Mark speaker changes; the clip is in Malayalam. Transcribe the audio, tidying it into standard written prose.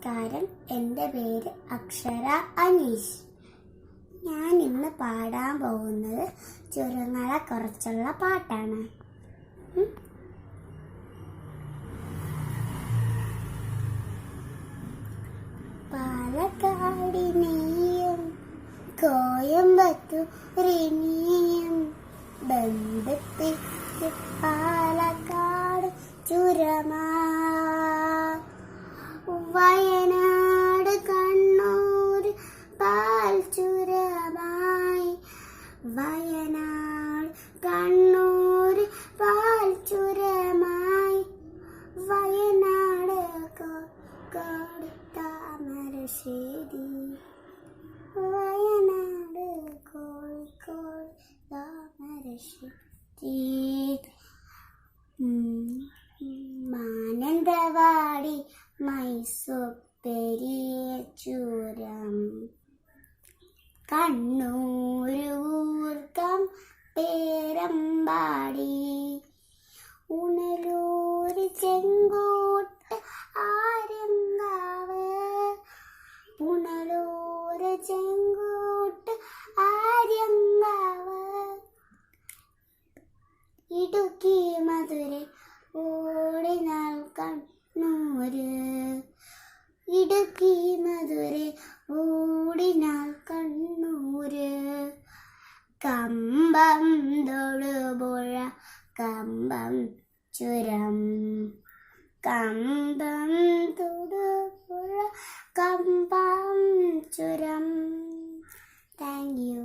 Speaker 1: നമസ്കാരം, എൻ്റെ പേര് അക്ഷര അനീഷ്. ഞാൻ ഇന്ന് പാടാൻ പോകുന്നത് ചുരങ്ങളെ കുറിച്ചുള്ള പാട്ടാണ്. പാലക്കാടിനെയും കോയമ്പത്തൂരിനെയും ബന്ധിപ്പിച്ച് പാലക്കാട് ചുരമാ, വയനാട് കണ്ണൂർ പാൽ ചുരമായി, വയനാട് കണ്ണൂർ പാൽ ചുരമായി, വയനാട് കോഴിക്കോട് താമരശ്ശേരി, വയനാട് കോഴിക്കോട് താമരശ്ശേരി, മാനന്തവാടി മൈസൂർ പെരിയ ചുരം, കണ്ണൂർ ഊർക്കം പേരമ്പാടി, ഉണലൂർ ചെങ്കോട്ട് ആര്യങ്കാവ്, പുനലൂർ ചെങ്കോട്ട് ആര്യങ്കാവ്, ഇടുക്കി മധുരൈ ഓടിനാൾ കണ്ണൂര്, ഇടുക്കി മധുരൈ ഓടിനാൾ കണ്ണൂര്, കമ്പം തൊടുപുഴ കമ്പം ചുരം, കമ്പം തൊടുപുഴ കമ്പം ചുരം. Thank you.